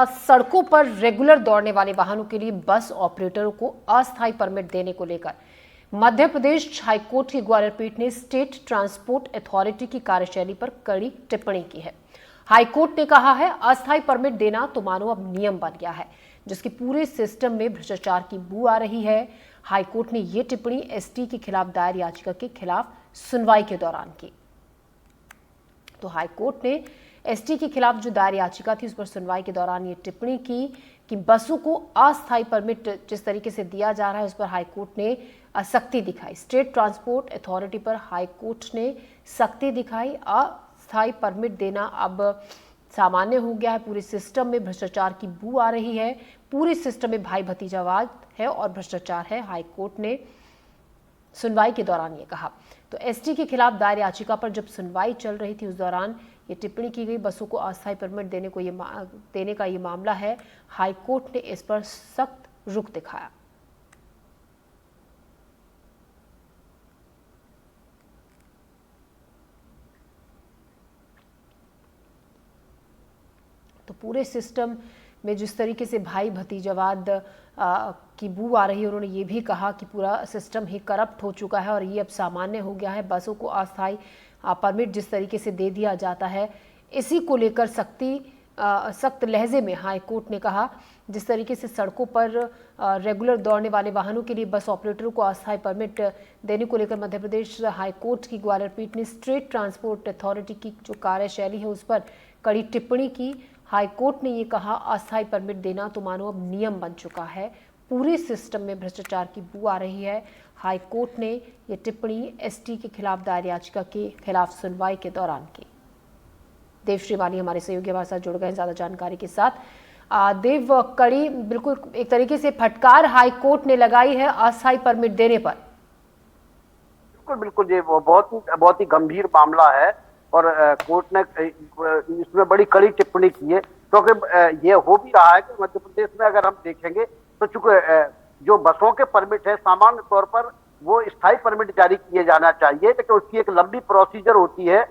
सड़कों पर रेगुलर दौड़ने वाले वाहनों के लिए बस ऑपरेटरों को अस्थायी परमिट देने को लेकर मध्य प्रदेश हाईकोर्ट की ग्वालियर पीठ ने स्टेट ट्रांसपोर्ट अथॉरिटी की कार्यशैली पर कड़ी टिप्पणी की है। हाईकोर्ट ने कहा है, अस्थायी परमिट देना तो मानो अब नियम बन गया है, जिसकी पूरे सिस्टम में भ्रष्टाचार की बू आ रही है। हाईकोर्ट ने यह टिप्पणी एसटी के खिलाफ दायर याचिका के खिलाफ सुनवाई के दौरान की। तो हाईकोर्ट ने एसटी के खिलाफ जो दायर याचिका थी उस पर सुनवाई के दौरान ये टिप्पणी की कि बसों को अस्थायी परमिट जिस तरीके से दिया जा रहा है उस पर हाईकोर्ट ने सख्ती दिखाई। स्टेट ट्रांसपोर्ट अथॉरिटी पर हाईकोर्ट ने सख्ती दिखाई। अस्थायी परमिट देना अब सामान्य हो गया है। पूरे सिस्टम में भ्रष्टाचार की बू आ रही है। पूरे सिस्टम में भाई भतीजावाद है और भ्रष्टाचार है। हाईकोर्ट ने सुनवाई के दौरान ये कहा। तो एसटी के खिलाफ दायर याचिका पर जब सुनवाई चल रही थी उस दौरान ये टिप्पणी की गई। बसों को अस्थायी परमिट देने का ये मामला है। हाईकोर्ट ने इस पर सख्त रुख दिखाया। तो पूरे सिस्टम में जिस तरीके से भाई भतीजावाद की बू आ रही है, उन्होंने ये भी कहा कि पूरा सिस्टम ही करप्ट हो चुका है और ये अब सामान्य हो गया है। बसों को अस्थायी परमिट जिस तरीके से दे दिया जाता है, इसी को लेकर सख्त लहजे में हाईकोर्ट ने कहा, जिस तरीके से सड़कों पर रेगुलर दौड़ने वाले वाहनों के लिए बस ऑपरेटरों को अस्थायी परमिट देने को लेकर मध्य प्रदेश हाईकोर्ट की ग्वालियर पीठ ने स्टेट ट्रांसपोर्ट अथॉरिटी की जो कार्यशैली है उस पर कड़ी टिप्पणी की। हाईकोर्ट ने ये कहा, अस्थायी परमिट देना तो मानो अब नियम बन चुका है। पूरे सिस्टम में भ्रष्टाचार की बू आ रही है। हाईकोर्ट ने ये टिप्पणी एसटी के खिलाफ दायर याचिका के खिलाफ सुनवाई के दौरान की। देव श्रीवाली हमारे सहयोगी हमारे साथ जुड़ गए ज्यादा जानकारी के साथ। देव, कड़ी बिल्कुल एक तरीके से फटकार हाईकोर्ट ने लगाई है अस्थायी परमिट देने पर। बिल्कुल ये बहुत ही गंभीर मामला है और कोर्ट ने इसमें बड़ी कड़ी टिप्पणी की है, क्योंकि ये हो भी रहा है कि मध्य प्रदेश में अगर हम देखेंगे तो चूंकि जो बसों के परमिट है सामान्य तौर पर वो स्थायी परमिट जारी किए जाना चाहिए, लेकिन उसकी एक लंबी प्रोसीजर होती है।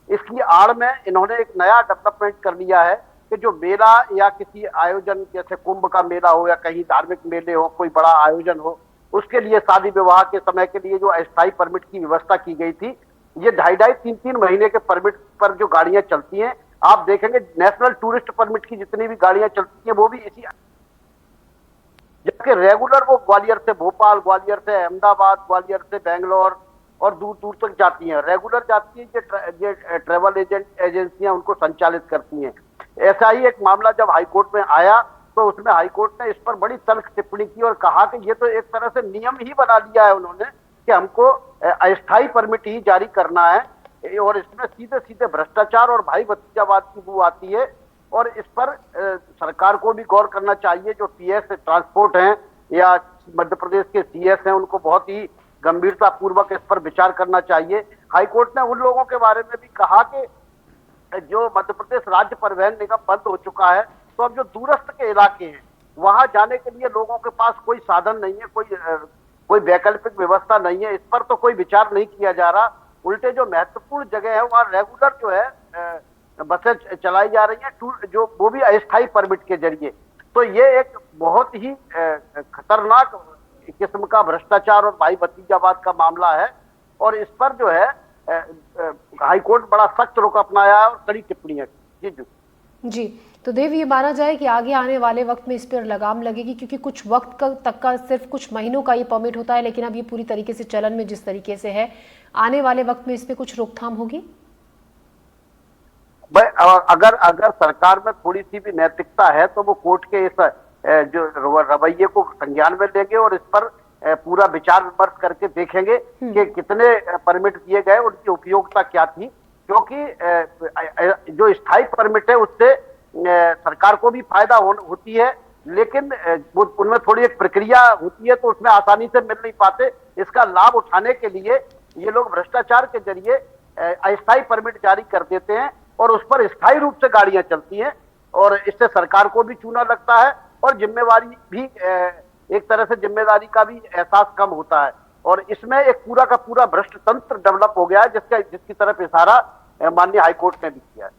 इसकी आड़ में इन्होंने एक नया डेवलपमेंट कर लिया है कि जो मेला या किसी आयोजन जैसे कुंभ का मेला हो या कहीं धार्मिक मेले हो, कोई बड़ा आयोजन हो, उसके लिए शादी विवाह के समय के लिए जो अस्थायी परमिट की व्यवस्था की गई थी, ये 2.5-3 महीने के परमिट पर जो गाड़ियां चलती हैं, आप देखेंगे नेशनल टूरिस्ट परमिट की जितनी भी गाड़ियां चलती हैं वो भी इसी, जबकि रेगुलर वो ग्वालियर से भोपाल, ग्वालियर से अहमदाबाद, ग्वालियर से बेंगलोर और दूर दूर तक जाती हैं। रेगुलर जाती है ये ट्रेवल एजेंसियां उनको संचालित करती हैं। ऐसा ही एक मामला जब हाईकोर्ट में आया तो उसमें हाईकोर्ट ने इस पर बड़ी तल्ख टिप्पणी की और कहा कि ये तो एक तरह से नियम ही बना लिया है उन्होंने कि हमको अस्थायी परमिट ही जारी करना है और इसमें सीधे सीधे भ्रष्टाचार और भाई भतीजावाद की बू आती है। और इस पर सरकार को भी गौर करना चाहिए। जो टीएस ट्रांसपोर्ट हैं या मध्य प्रदेश के सीएस हैं, उनको बहुत ही गंभीरता पूर्वक इस पर विचार करना चाहिए। हाईकोर्ट ने उन लोगों के बारे में भी कहा कि जो मध्य प्रदेश राज्य परिवहन निगम बंद हो चुका है, तो अब जो दूरस्थ के इलाके हैं वहां जाने के लिए लोगों के पास कोई साधन नहीं है, कोई वैकल्पिक व्यवस्था नहीं है। इस पर तो कोई विचार नहीं किया जा रहा। उल्टे जो महत्वपूर्ण जगह है वहां रेगुलर जो है बसें चलाई जा रही हैं, जो वो भी अस्थायी परमिट के जरिए। तो ये एक बहुत ही खतरनाक किस्म का भ्रष्टाचार और भाई भतीजावाद का मामला है और इस पर जो है हाईकोर्ट बड़ा सख्त रुख अपनाया है और कड़ी टिप्पणियां की। जी, तो देव, ये माना जाए कि आगे आने वाले वक्त में इस पर लगाम लगेगी, क्योंकि कुछ वक्त तक का सिर्फ कुछ महीनों का ये परमिट होता है, लेकिन अब ये पूरी तरीके से चलन में जिस तरीके से है, आने वाले वक्त में इस पर कुछ रोकथाम होगी? अगर सरकार में थोड़ी सी भी नैतिकता है तो वो कोर्ट के इस जो रवैये को संज्ञान में लेंगे और इस पर पूरा विचार विमर्श करके देखेंगे कि कितने परमिट दिए गए, उनकी उपयोगिता क्या थी। क्योंकि जो स्थायी परमिट है उससे सरकार को भी फायदा होती है, लेकिन उनमें थोड़ी एक प्रक्रिया होती है तो उसमें आसानी से मिल नहीं पाते। इसका लाभ उठाने के लिए ये लोग भ्रष्टाचार के जरिए अस्थायी परमिट जारी कर देते हैं और उस पर स्थायी रूप से गाड़ियां चलती हैं और इससे सरकार को भी चूना लगता है और जिम्मेवारी भी एक तरह से जिम्मेदारी का भी एहसास कम होता है। और इसमें एक पूरा का पूरा भ्रष्ट तंत्र डेवलप हो गया है जिसकी तरफ इशारा माननीय हाईकोर्ट ने भी किया है।